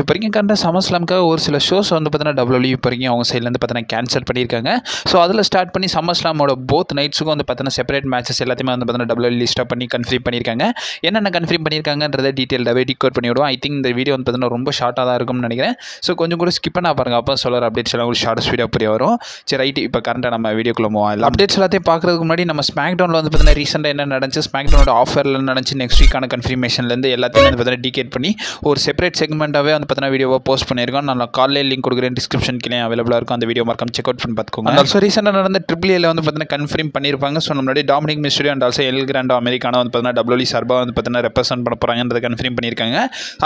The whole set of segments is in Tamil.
இப்போ வரைக்கும் கண்ட சம்மர்ஸ்லாமுக்காக ஒரு சில ஷோஸ் வந்து பார்த்தீங்கன்னா டபிள்யூ இப்போ வரைக்கும் அவங்க சைட்லேருந்து பார்த்தீங்கன்னா கேன்சல் பண்ணியிருக்காங்க. ஸோ அதில் ஸ்டார்ட் பண்ணி சம்மர்ஸ்லாமோட போத் நைட்ஸுக்கும் வந்து பார்த்தீங்கன்னா செப்பரேட் மேட்சஸ் எல்லாத்தையுமே வந்து பார்த்தீங்கன்னா டபிள்யூ லிஸ்ட்டாக பண்ணி கன்ஃபார்ம் பண்ணியிருக்காங்க. என்னென்ன கன்ஃபார்ம் பண்ணியிருக்காங்கன்றதை டீட்டெயிலாகவே டிகோட் பண்ணி விடுவோம். ஐ திங்க் இந்த வீடியோ வந்து பார்த்தீங்கன்னா ரொம்ப ஷார்ட்டாக தான் இருக்கும்னு நினைக்கிறேன். ஸோ கொஞ்சம் கூட ஸ்கிப் பண்ணா பாருங்க, அப்போ சொல்கிற அப்டேட்ஸ் எல்லாம் உங்களுக்கு ஷார்ட் ஸ்பீடாக புரிய வரும். சரி ரைட்டு, இப்போ கரண்ட்டாக நம்ம வீடியோக்குள்ள மூவ் ஆகலாம். அப்டேட்ஸ் எல்லாத்தையும் பார்க்குறதுக்கு முன்னாடி நம்ம ஸ்மாக் டவுனில் வந்து பார்த்தீங்கன்னா ரீசெண்டாக என்ன நடந்துச்சு, ஸ்மாக் டவுனோட ஆஃபரில் நடந்துச்சு, நெக்ஸ்ட் வீக்கான கன்ஃபர்மேஷன்லேருந்து எல்லாத்தையும் வந்து பார்த்தீங்கன்னா டிகேட் பண்ணி ஒரு செப்பரேட் செக்மெண்ட்டாகவே வந்து பார்த்தீங்கன்னா வீடியோவை போஸ்ட் பண்ணியிருக்கோம். நான் காலையில் லிங்க் கொடுக்குறேன், டிஸ்கிரிப்ஷன் கீழே அவைலபிளாக இருக்கும். அந்த வீடியோ மறக்காம செக் அவுட் பண்ணி பார்த்துக்கோங்க. அண்ட் ஆல்சோ ரீசெண்டாக நடந்த ட்ரிபிள் ஏல வந்து பார்த்தீங்கன்னா கன்ஃபார்ம் பண்ணியிருப்பாங்க. ஸோ நம்மளுடைய Dominik Mysterio and also El Grande Americano வந்து பார்த்தீங்கன்னா டபிள்யூ சார்பாக வந்து பார்த்தீங்கன்னா ரெப்ரசென்ட் பண்ண போகிறாங்கன்றதை கன்ஃபார்ம் பண்ணியிருக்காங்க.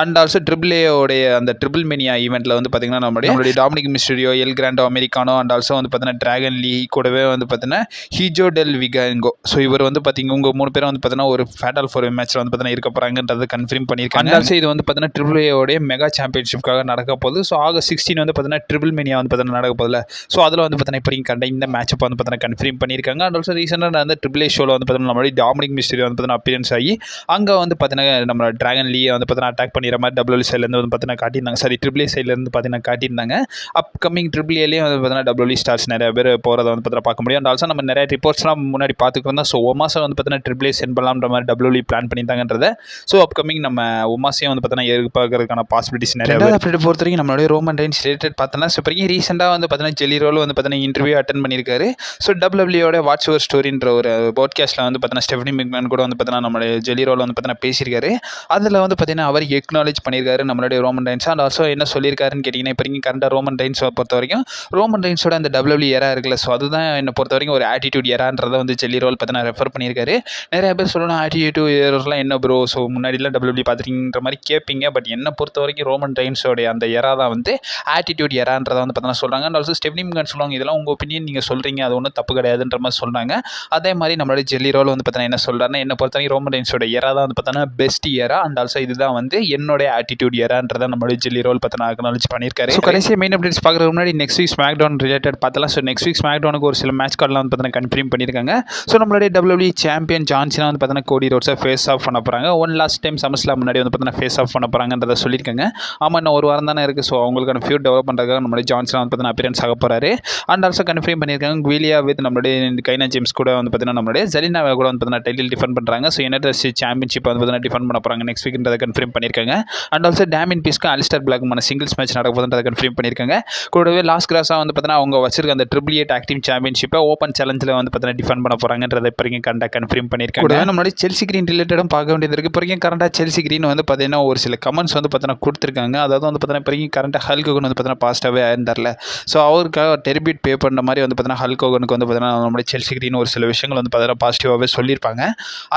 அண்ட் ஆல்சோ ட்ரிபிள் ஏயோடைய அந்த ட்ரிபிள் மெனியா ஈவெண்ட்டில் வந்து பார்த்தீங்கன்னா நம்மளுடைய Dominik Mysterio, El Grande Americano and also வந்து பார்த்தீங்கன்னா டிராகன் லீ கூடவே வந்து பார்த்தீங்கன்னா ஹீஜோ டெல் விகாங்கோ, ஸோ இவர் வந்து பார்த்தீங்கன்னா உங்கள் 3 பேரும் வந்து பார்த்தீங்கன்னா ஒரு ஃபேட்டல் 4 மேட்ச்சில் வந்து பார்த்தீங்கன்னா இருக்க போகிறாங்கன்றதை கன்ஃபார்ம் பண்ணியிருக்காங்க. அண்ட் ஆல்சோ இது வந்து பார்த்தீங்கன்னா ட்ரிபிள் ஏயோடைய மெகா சாம்பியன்ஷிப்காக நடக்க போகுது. ஸோ ஆகஸ்ட் 16 வந்து பார்த்தீங்கன்னா ட்ரிபிள் மெனியா வந்து பார்த்தீங்கன்னா நடக்க போதில்ல. ஸோ அதில் வந்து பார்த்தீங்கன்னா இப்போ கண்ட இந்த மேட்சப் வந்து பார்த்தீங்கன்னா கன்ஃபார்ம் பண்ணியிருக்காங்க. அண்ட் ஆல்சோ ரீசெண்டாக நடந்த ட்ரிபிள் ஏ ஷோவில் வந்து பார்த்தீங்கன்னா நம்மளுடைய டாமினிக் மிஸ்டரி வந்து பார்த்தீங்கன்னா அப்பியரன்ஸ் ஆகி அங்கே வந்து பார்த்தீங்கன்னா நம்ம டிராகன் லீயை வந்து பார்த்தீங்கன்னா அட்டாக் பண்ணிடுற மாதிரி டபிள்யூ சைட்லேருந்து வந்து பார்த்தீங்கன்னா காட்டியிருந்தாங்க. சரி, ட்ரிபிள் ஏ சைட்லேருந்து பார்த்தீங்கன்னா காட்டியிருந்தாங்க. அப்கமிங் ட்ரிபிள் ஏலேயும் வந்து பார்த்தீங்கன்னா டபிள்யூ ஸ்டார்ஸ் நிறைய பேர் போகிறத வந்து பார்த்தீங்கன்னா பார்க்க முடியும். அண்ட் ஆல்சோ நம்ம நிறைய ரிப்போர்ட்ஸ்லாம் முன்னாடி பார்த்துக்கிட்டு தான். ஸோ ஒமாசை வந்து பார்த்தீங்கன்னா ட்ரிபிள் ஏ சென்ட் பண்ணலாம்ன்ற மாதிரி டபிள்யூ பிளான் பண்ணியிருந்தாங்கன்றத. ஸோ அப்கமிங் நம்ம ஒமாசையும் வந்து பார்த்தீங்கன்னா எதிர்பார்க்கறதுக்கான பாசிபிலிட்டிஸ் நிறைய அப்டேட் பொறுத்த வரைக்கும் நம்மளுடைய ரோமன் ரெயின்ஸ் ரிலேட்டட் பார்த்தோன்னா ஸோ இப்போ ரீசெண்டாக வந்து பார்த்தீங்கன்னா ஜெல்லி ரோல் வந்து பார்த்தீங்கன்னா இன்டர்வியூ அட்டன் பண்ணியிருக்காரு. ஸோ டபிள்யூயோட வாட்ச் ஓவர் ஸ்டோரின்ற ஒரு பாட்காஸ்ட்டில் வந்து பார்த்தீங்கன்னா ஸ்டெஃபனி மெக்மேன் கூட வந்து பார்த்தீங்கன்னா நம்மளுடைய ஜெல்லி ரோல் வந்து பார்த்தீங்கன்னா பேசியிருக்காரு. அதில் வந்து பார்த்தீங்கன்னா அவர் எக்னாலேஜ் பண்ணியிருக்காரு நம்மளுடைய ரோமன் ரெயின்ஸ். அண்ட் ஆல்சோ என்ன சொல்லியிருக்காருன்னு கேட்டிங்கன்னா இப்போ வரைக்கும் கரெக்டாக ரோமன் ரெயின்ஸை பொறுத்த வரைக்கும் ரோமன் ரெயின்ஸோட அந்த டபிள்யூ எரா இருக்குல்ல, ஸோ அதுதான் என்னை பொறுத்த வரைக்கும் ஒரு ஆட்டிடியூட் எரான்றதை வந்து ஜெல்லி ரோல் பார்த்தீங்கன்னா ரெஃபர் பண்ணியிருக்காரு. நிறைய பேர் சொல்லணும் ஆட்டிடியூட் எரர்லாம் என்ன ப்ரோ, ஸோ முன்னாடிலாம் டபிள்யூ பார்த்துருக்கீங்கிற மாதிரி கேட்பீங்க. பட் என்னை பொறுத்த வரைக்கும் ரோமன் ரெயின்ஸோடைய அந்த எரா தான் வந்து ஆட்டிடியூட் எரான்றதை வந்து பார்த்தீங்கன்னா சொல்கிறாங்க. அண்ட் ஆல்சோ ஸ்டெஃபனி மெக்மேன் சொல்லுவாங்க இதெல்லாம் உங்கள் ஒப்பீனியன், நீங்கள் சொல்கிறீங்க, அது ஒன்றும் தப்பு கிடையாதுன்ற மாதிரி சொல்கிறாங்க. அதே மாதிரி நம்மளுடைய ஜெல்லி ரோல் வந்து பார்த்தீங்கன்னா என்ன சொல்கிறாருன்னா, என்னை பொறுத்த வரைக்கும் ரோமன் ரெயின்ஸோட எரா தான் வந்து பார்த்தீங்கன்னா பெஸ்ட் எரா. அண்ட் ஆல்சோ இதுதான் வந்து என்னுடைய ஆட்டிடியூட் எரான்றதை நம்மளுடைய ஜெல்லி ரோல் பார்த்தீங்கன்னா அக்னாலேஜ் பண்ணியிருக்காரு. ஸோ கடைசியாக மெயின் அப்டேட்ஸ் பார்க்குறதுக்கு முன்னாடி next week SmackDown related பார்த்தலாம். ஸோ நெக்ஸ்ட் வீக் ஸ்மாக் டவுனுக்கு ஒரு சில மேட்ச் கார்டெலாம் வந்து பார்த்தீங்கன்னா கன்ஃபார்ம் பண்ணியிருக்காங்க. ஸோ நம்மளுடைய டபிள்யூ சாம்பியன் ஜான்சினா வந்து பார்த்தீங்கன்னா கோடி ரோட்ஸை ஃபேஸ் ஆஃப் பண்ண போகிறாங்க. ஒன் லாஸ்ட் டைம் சம்மர்ஸ்லாம் முன்னாடி வந்து பார்த்தீங்கன்னா ஃபேஸ் ஆஃப் பண்ண போகிறாங்கன்றதை சொல்லியிருக்காங்க. ஆமாம், இன்னும் ஒரு வாரம் தானே இருக்குது. ஸோ அவங்களுக்கான ஃபியூட் டெவலப் பண்ணுறதுக்காக நம்மளுடைய ஜான்சினா வந்து பார்த்தீங்கன்னா அப்பியரன்ஸ் ஆக போகிறாரு. அண்ட் ஆல்சோ கன்ஃபார்ம் பண்ணியிருக்காங்க குவிலியா வித் நம்மளுடைய கைனா ஜேம்ஸ் கூட வந்து பார்த்தீங்கன்னா நம்மளுடைய ஜெலினாவை கூட வந்து பார்த்தீங்கன்னா டைட்டில் டிஃபெண்ட் பண்ணுறாங்க. ஸோ யுனைடெட் சாம்பியன்ஷிப் வந்து பார்த்தீங்கன்னா டிஃபெண்ட் பண்ண போகிறாங்க நெக்ஸ்ட் வீக்ன்றதை கன்ஃபார்ம் பண்ணியிருக்காங்க. அண்ட் ஆல்சோ டேமின் பீஸ்க்கும் அலிஸ்டர் பிளாக்குமான சிங்கிள்ஸ் மேட்ச் நடக்க போகுதுன்றதை கன்ஃபார்ம் பண்ணியிருக்காங்க. கூடவே லாஸ்ட் கிராஸாக வந்து பார்த்தீங்கன்னா அவங்க வச்சிருக்க அந்த ட்ரிபிள் ஏ டாக் டீம் சாம்பியன்ஷிப்பை ஓப்பன் சேலஞ்சில் வந்து பார்த்தீங்கன்னா டிஃபெண்ட் பண்ண போகிறாங்கன்றதை இப்போ வரைக்கும் கன்ஃபார்ம் பண்ணியிருக்காங்க. கூட நம்மளுடைய செல்சி கிரீன் ரிலேட்டடும் பார்க்க வேண்டியது இருக்குது. இப்போ வரைக்கும் கரண்டாக செல்சி கிரீன் வந்து பார்த்தீங்கன்னா ஒரு சில கமெண்ட்ஸ் வந்து பார்த்தீங்கன்னா கொடுத்துருக்காங்க. அதாவது வந்து பார்த்தீங்கன்னா இப்போ வரைக்கும் கரண்டாக ஹல்க் ஹோகன் வந்து பார்த்தீங்கன்னா பாசிட்டிவாகவே ஆயிருந்தார்ல. ஸோ அவருக்காக டெரிபியூட் பே பண்ணுற மாதிரி வந்து பார்த்தீங்கன்னா ஹல்க் ஹோகனுக்கு வந்து பார்த்தீங்கன்னா நம்மளுடைய செல்சி கிரீன் ஒரு சில விஷயங்கள் வந்து பார்த்தீங்கன்னா பாசிட்டிவாகவே சொல்லியிருப்பாங்க.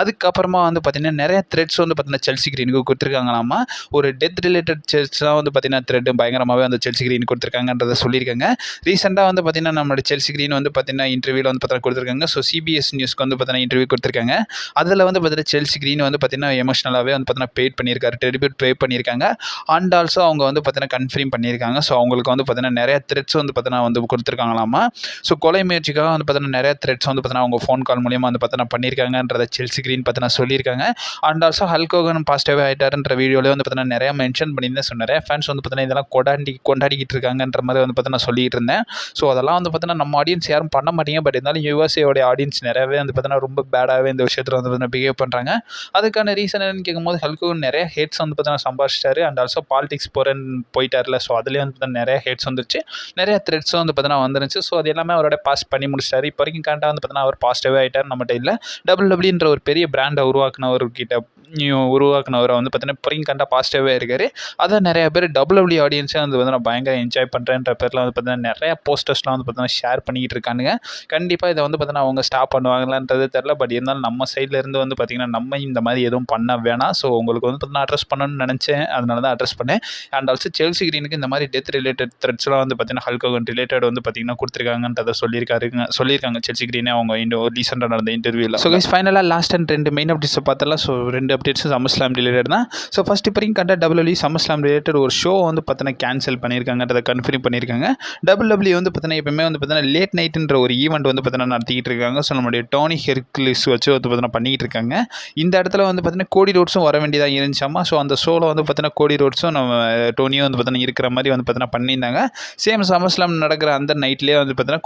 அதுக்கப்புறமா வந்து பார்த்தீங்கன்னா நிறைய த்ரெட்ஸ் வந்து பார்த்தீங்கன்னா செல்சி கிரீனுக்கு கொடுத்துருக்காங்களாமா. ஒரு டெத் ரிலேட்டட் த்ரெட்ஸ்லாம் வந்து பார்த்தீங்கன்னா த்ரெட் பயங்கரமாகவே அந்த செல்சி கிரீன் கொடுத்துருக்காங்கன்றதை சொல்லியிருக்காங்க. ரீசெண்டாக வந்து பார்த்தீங்கன்னா நம்மளுடைய செல்சி கிரீன் வந்து பார்த்தீங்கன்னா இன்டர்வியூவில் வந்து பார்த்தீங்கன்னா கொடுத்துருக்காங்க. ஸோ சிபிஎஸ் நியூஸ்க்கு வந்து பார்த்தீங்கன்னா இன்டர்வியூ கொடுத்துருக்காங்க. அதில் வந்து பார்த்தீங்கன்னா செல்சி கிரீன் வந்து பார்த்தீங்கன்னா எமோஷனலாகவே வந்து பார்த்தீங்கன்னா பெய்ட் பண்ணியிருக்காரு, டெரிபியூட் பே பண்ணியிருக்காங்க. அண்ட் ஆல்சோ அவங்க வந்து பார்த்தீங்கன்னா கன்ஃபார்ம் பண்ணியிருக்காங்க. ஸோ அவங்களுக்கு வந்து பார்த்தீங்கன்னா நிறைய த்ரெட்ஸ் வந்து பார்த்தீங்கன்னா வந்து கொடுத்துருக்காங்களாமா. ஸோ கொலை முயற்சிக்காக வந்து பார்த்தீங்கன்னா நிறைய த்ரெட்ஸ் வந்து பார்த்தீங்கன்னா அவங்க ஃபோன் கால் மூலியமாக வந்து பார்த்தீங்கன்னா பண்ணியிருக்காங்கன்றதை செல்சி கிரீன் பார்த்தீங்கன்னா சொல்லியிருக்காங்க. அண்ட் ஆல்சோ ஹல்க் ஹோகன் பாசிட்டிவாக ஆகிட்டாருன்ற வீடியோவில் வந்து பார்த்தீங்கன்னா நிறைய மென்ஷன் பண்ணியிருந்தேன். ஸோ நிறைய ஃபேன்ஸ் வந்து பார்த்தீங்கன்னா இதெல்லாம் கொண்டாடிக்கிட்டு இருக்காங்கன்ற மாதிரி வந்து பார்த்தீங்கன்னா சொல்லிட்டு இருந்தேன். ஸோ அதெல்லாம் வந்து பார்த்தீங்கன்னா நம்ம ஆடியன்ஸ் யாரும் பண்ண மாட்டீங்க. பட் இருந்தாலும் யூஎஸ்ஏயோட ஆடியன்ஸ் நிறையவே வந்து பார்த்தீங்கன்னா ரொம்ப பேடாகவே இந்த விஷயத்தில் வந்து பார்த்தீங்கன்னா பிஹேவ் பண்ணுறாங்க. அதுக்கான ரீசன் என்னன்னு கேட்கும்போது ஹல்க் ஹோகன் நிறைய ஹேட்ஸ் வந்து பார்த்தீங்கன்னா சம்பாதிச்சிட்டாரு. அண்ட் ஆல்சோ பாலிடிக்ஸ் போயிட்டார்ல. ஸோ அதுலேயே வந்து பார்த்தீங்கன்னா நிறைய ஹேட்ஸ் வந்துருச்சு, நிறைய த்ரெட்ஸும் வந்து பார்த்தீங்கன்னா வந்துருச்சு. ஸோ அது எல்லாமே அவரோட பாஸ் பண்ணி முடிச்சிட்டாரு. இப்போ வரைக்கும் கரெக்டாக வந்து பார்த்தீங்கன்னா அவர் பாசிட்டிவாக ஆகிட்டார். நம்மகிட்ட இல்லை டபிள்யூன்ற ஒரு பெரிய பிராண்டை உருவாக்குனவரை வந்து பார்த்தீங்கன்னா இப்போ வரைக்கும் கரெக்டாக பாசிட்டிவாக இருக்காரு. அதை நிறைய பேர் டபிள்யூ ஆடியன்ஸே வந்து பார்த்தீங்கன்னா பயங்கர என்ஜாய் பண்ணுறேன்ற பேரில் வந்து பார்த்தீங்கன்னா நிறைய போஸ்டர்ஸ்லாம் வந்து பார்த்தீங்கன்னா ஷேர் பண்ணிக்கிட்டு இருக்கானுங்க. கண்டிப்பாக இதை வந்து பார்த்தீங்கன்னா அவங்க ஸ்டாப் பண்ணுவாங்களான்றது தெரில. பட் இருந்தாலும் நம்ம சைட்லேருந்து வந்து பார்த்தீங்கன்னா நம்ம இந்த மாதிரி எதுவும் பண்ண வேணாம். ஸோ உங்களுக்கு வந்து பார்த்தீங்கன்னா அட்ரஸ் பண்ணணும்னு நினச்சேன், அதனால தான் அட்ரஸ் பண்ணேன். அண்ட் ஆல்சோ செல்சி கிரீனுக்கு இந்த மாதிரி டெத் ரிலேட்டட் த்ரெட்ஸ்லாம் வந்து பார்த்தீங்கன்னா ஹல்க் ஹோகன் ரிலேட்டட் வந்து பார்த்தீங்கன்னா கொடுத்துருக்காங்கன்றதை சொல்லியிருக்காங்க செல்சி கிரீனே அவங்க ரீசெண்டாக நடந்த இன்டர்வியூவில். ஸோ கைஸ் ஃபைனலாக லாஸ்ட் அண்ட் 2 மெயின் அப்டேட்ஸை பார்த்தலாம். ஸோ 2 அப்டேட்ஸ் சம்மர்ஸ்லாம் ரிலேட்டட் தான். ஸோ ஃபர்ஸ்ட் இப்போ வரைக்கும் கண்ட டபிள்யூ சம்மர்ஸ்லாம் ரிலேட்டட் ஒரு ஷோ வந்து பார்த்தீங்கன்னா கேன்சல் பண்ணியிருக்காங்கன்றதை கன்ஃபார்ம் பண்ணியிருக்காங்க. டபிள்யூ வந்து பார்த்தீங்கன்னா எப்பவுமே வந்து பார்த்தீங்கன்னா லேட் நைட்டுன்ற ஒரு ஈவெண்ட் வந்து பார்த்தீங்கன்னா நடத்திக்கிட்டு இருக்காங்க. ஸோ நம்மளுடைய டோனி ஹெர்குலிஸ் வச்சு வந்து பார்த்தீங்கன்னா பண்ணிக்கிட்டு இருக்காங்க. இந்த இடத்துல வந்து பார்த்தீங்கன்னா கோடி ரோட்ஸும் வர வேண்டியதாக இருந்துச்சாமா. ஸோ அந்த ஷோவில் வந்து பார்த்தீங்கன்னா கோடி ரோட்ஸும் நம்ம டோனியும் வந்து பார்த்தீங்கன்னா இருக்கிற மாதிரி வந்து பார்த்தீங்கன்னா பண்ணியிருந்தாங்க. சேம் சம்மர்ஸ்லாம் நடக்கிற அந்த நைட்லேயே வந்து பார்த்தீங்கன்னா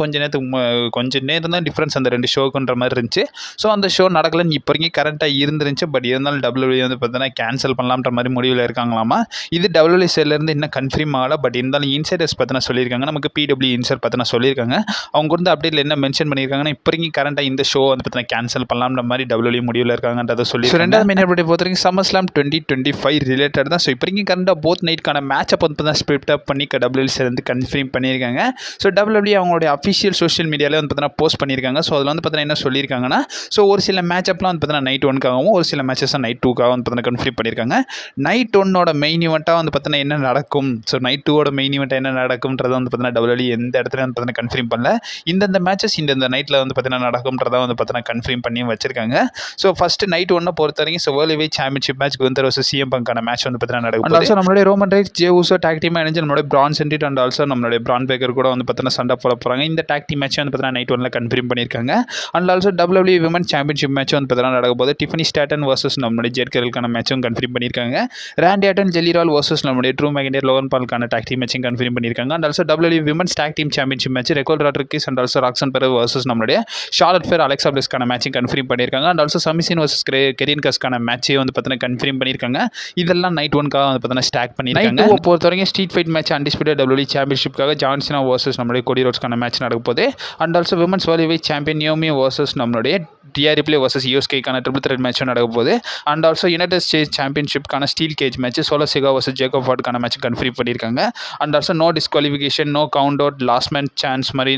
கொஞ்சம் நேரம் தான் டிஃப்ரென்ஸ் அந்த 2 ஷோக்குன்ற மாதிரி இருந்துச்சு. ஸோ அந்த ஷோ நடக்கலன்னு இப்போ வரைக்கும் கரெக்டாக இருந்துருந்துச்சு. பட் இருந்தாலும் WWE வந்து பார்த்தீங்கன்னா கேன்சல் பண்ணலாம்ன்ற மாதிரி முடிவில் இருக்காங்களாமா. இது WWE சைட்லேருந்து இன்னும் கன்ஃபார்ம் ஆகலை. பட் இருந்தாலும் இன்சைடர்ஸ் பார்த்தீங்கன்னா சொல்லியிருக்காங்க. நமக்கு PW இன்சைட் பார்த்தீங்கன்னா சொல்லியிருக்காங்க. அவங்க வந்து அப்டேட்டில் என்ன மென்ஷன் பண்ணியிருக்காங்கன்னா இப்போ வரைக்கும் கரெக்டாக இந்த ஷோ வந்து பார்த்தீங்கன்னா கேன்சல் பண்ணலாம்ன்ற மாதிரி WWE முடிவில் இருக்காங்கன்றதை சொல்லி. ரெண்டாவது மெயின் அப்டேட் பொறுத்த வரைக்கும் SummerSlam 2025 ரிலேட்டட் தான். ஸோ இப்போ வரைக்கும் கரெக்டாக போத் நைட்கான மேட்சப் வந்து பார்த்தீங்கன்னா ஸ்பிரிப்ட் அப் பண்ணி WWE சேர்ந்து கன்ஃபார்ம் பண்ணியிருக்காங்க. ஸோ WWE அவங்களுடைய அஃபிஷியல் சோஷியல் மீடியாவில் வந்து பார்த்தீங்கன்னா போஸ்ட் பண்ணியிருக்காங்க. ஸோ அதில் வந்து பார்த்தீங்கன்னா என்ன சொல்லியிருக்காங்கன்னா, ஸோ ஒரு சில மேட்சப்லாம் வந்து பார்த்தீங்கன்னா நைட் 1க்காகவும் ஒரு சில மேட்சஸ் நைட் 2க்காக வந்து பார்த்தீங்கன்னா கன்ஃபார்ம் பண்ணியிருக்காங்க. நைட் 1ஓட மெயின் ஈவெண்ட்டாக வந்து பார்த்தீங்கன்னா என்ன நடக்கும், ஸோ நைட் 2ஓட மெயின் ஈவெண்ட் என்ன நடக்கும்ன்றதை வந்து பார்த்தீங்கன்னா WWE எந்த இடத்துல வந்து பார்த்தீங்கன்னா கன்ஃபார்ம் பண்ணல. இந்தந்த மேட்சஸ் இந்த நைட்டில் வந்து பார்த்தீங்கன்னா நடக்கும்ன்றதை வந்து பார்த்தீங்கன்னா கன்ஃபார்ம் பண்ணி வச்சிருக்காங்க. ஸோ ஃபர்ஸ்ட் நைட் 1 பொறுத்த வரைக்கும் so world heavyweight championship match Gunther versus CM Punkக்கான மேட்ச் வந்து பார்த்தீங்கன்னா நடக்கும். ஆல்சோ நம்மளுடைய Roman Reigns, Jey Uso tag team இணைஞ்சு நம்மளுடைய பிரான் சென்டிட் அண்ட் ஆல்சோ நம்மளுடைய பிரான் பேக்கர் கூட வந்து பார்த்தீங்கன்னா சண்டை போட போகிறாங்க. இந்த டாக் டீம் மேட்ச் வந்து பார்த்தீங்கன்னா நைட் 1ல கன்ஃபார்ம் பண்ணியிருக்காங்க. And also WWE women championship match வந்து பார்த்தீங்கன்னா நடக்க போது டிஃபனி ஸ்டாட்டன் வர்சஸ் நம்மளுடைய ஜெட் கேரலுக்கான மேட்சும் கன்ஃபார்ம் பண்ணியிருக்காங்க. Randy Orton, Jelly Roll versus நம்மளுடைய ட்ரூ மேக்கின்டர், லோகன் பாலுக்கான டாக் டீம் மேட்சும் கன்ஃபார்ம் பண்ணியிருக்காங்க. And also WWE women's tag team championship match Raquel Rodriguez and also Roxanne Perez versus நம்மளுடைய ஷார்லட் ஃபேர், அலெக்சா பிளிஸ்க்கான மேட்சும் கன்ஃபார்ம் பண்ணியிருக்காங்க. அண்ட் ஆல்சோ சமிசின் வர்சஸ் கெரியன் கஸ்க்கான மேட்சையும் வந்து பார்த்தீங்கன்னா கன்ஃபார்ம் பண்ணியிருக்காங்க. இதெல்லாம் நைட் 1க்காக வந்து பார்த்தீங்கன்னா ஸ்டாக் பண்ணியிருக்காங்க. நைட் 2 பொறுத்த வரைக்கும் street fight match undisputed WWE சாம்பியன்ஷிப்காக ஜான் சினா வர்சஸ் நம்மளுடைய கோடி ரோட்ஸ்க்கான மேட்ச் நடக்க போகுது. And also women's world heavyweight champion Naomi versus நம்மளுடைய டிஆர் ரிப்ளே வர்சஸ் யூஎஸ்கேக்கான ட்ரிபிள் த்ரெட் மேட்சும் நடக்க போகுது. அண்ட் ஆல்சோ யுனைடெட் ஸ்டேட்ஸ் சாம்பியன்ஷிப்கான steel cage match Solo Sikoa versus Jacob வார்டுக்கான மேட்ச் கன்ஃபார்ம் பண்ணியிருக்காங்க. And also no disqualification, no count out, last man chance மாதிரி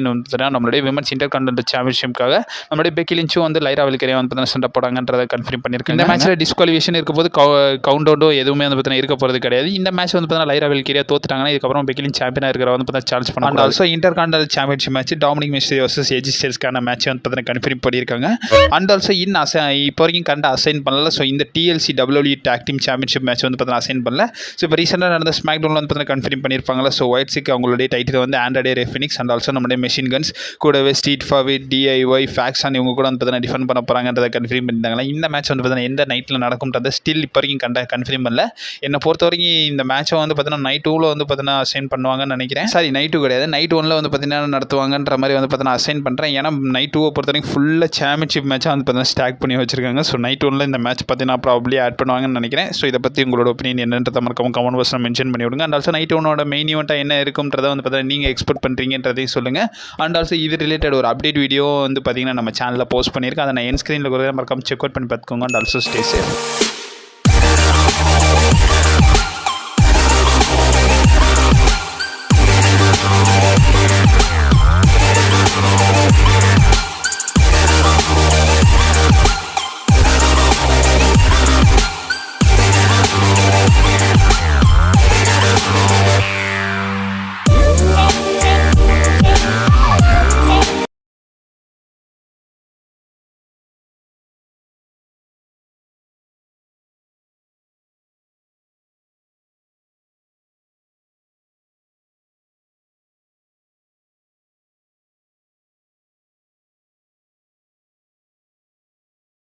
நம்மளுடைய விமன்ஸ் இன்டர் கான்டினென்டல் சாம்பியன்ஷிப்காக நம்மளுடைய பெக்கி லிஞ்சும் வந்து லைரா வெல்கரியா வந்து பார்த்தீங்கன்னா சண்டை போடாங்கன்றதை கன்ஃபார்ம் பண்ணியிருக்காங்க. இந்த மேட்ச்சில் டிஸ்குவாலிஃபிகேஷன் இருக்க போது கவுண்ட் அவுட்டோ எதுவுமே வந்து பார்த்தீங்கன்னா இருக்க போகிறது கிடையாது. இந்த மேட்ச் வந்து பார்த்தீங்கன்னா லைரா வெல்கரியா தோத்துட்டாங்கன்னா இதுக்கப்புறம் பெக்கி லிஞ்ச் சாம்பியனாக இருக்கிற வந்து பார்த்தீங்கன்னா சார்ஜ் பண்ண. And also intercontinental championship match Dominik Mysterio versus AJ ஸ்டைல்ஸ்க்கான மேட்ச் வந்து பார்த்தீங்கன்னா கன்ஃபார்ம் பண்ணியிருக்காங்க. அண்ட் ஆல்சோ இப்போ வரைக்கும் கண்ட அசைன் பண்ணல. ஸோ இந்த TLC WWE talk team championship match வந்து பார்த்தீங்கன்னா அசைன் பண்ணல. ஸோ இப்போ ரீசெண்டாக நடந்த ஸ்மாக் டவுனில் வந்து பார்த்தீங்கன்னா கன்ஃபார்ம் பண்ணியிருப்பாங்களா. ஸோ ஒயிட் சிக் அவங்களுடைய டைட்டில் வந்து ஆண்ட்ரே ரெஃபினிக்ஸ் அண்ட் ஆல்சோ நம்மளுடைய மெஷின் கன்ஸ் கூடவே ஸ்ட்ரீட் ஃபார்விட், DIY, ஃபேக்ஸான் இவங்க கூட வந்து பார்த்தீங்கன்னா டிஃபெண்ட் பண்ண போகிறாங்கன்றதை கன்ஃபார்ம் பண்ணியிருந்தாங்களா. இந்த மேட்ச் வந்து பார்த்தீங்கன்னா எந்த நைட்டில் நடக்கும்ன்றதை ஸ்டில் இப்போ வரைக்கும் கன்ஃபார்ம் பண்ணல. என்னை பொறுத்த வரைக்கும் இந்த மேட்சை வந்து பார்த்தீங்கன்னா நைட் 2ல வந்து பார்த்தீங்கன்னா அசைன் பண்ணுவாங்கன்னு நினைக்கிறேன். சாரி, நைட் 2 கிடையாது, நைட் 1ல வந்து பார்த்தீங்கன்னா நடத்துவாங்கன்ற மாதிரி வந்து பார்த்தீங்கன்னா அசைன் பண்ணுறேன். ஏன்னா நைட் 2 பொறுத்த வரைக்கும் ஃபுல்லாக சாம்பியன்ஷிப் மேட்சாக வந்து பார்த்தீங்கன்னா ஸ்டாக் பண்ணி வச்சிருக்காங்க. ஸோ நைட் 1ல இந்த மேட்ச் பார்த்தீங்கன்னா ப்ராபப்ளி ஆட் பண்ணுவாங்கன்னு நினைக்கிறேன். ஸோ இதை பற்றி உங்களோட ஒப்பீனியன் என்னன்றதை மறக்காம கமெண்ட் பாக்ஸில் மென்ஷன் பண்ணி விடுங்க. அண்ட் ஆல்சோ நைட் 1ஓட மெயின் ஈவெண்ட்டாக என்ன இருக்கும்ன்றதை வந்து பார்த்தீங்கன்னா நீங்கள் எக்ஸ்பெக்ட் பண்ணுறீங்கன்றதையும் சொல்லுங்கள். அண்ட் ஆல்சோ இது ரிலேட்டட் ஒரு அப்டேட் வீடியோ வந்து பார்த்தீங்கன்னா நம்ம சேனலில் போஸ்ட் பண்ணியிருக்கேன். அதை நான் என் ஸ்க்ரீனில் கூட மறக்காம செக் அவுட் பண்ணி பார்த்துக்கோங்க. And also stay safe.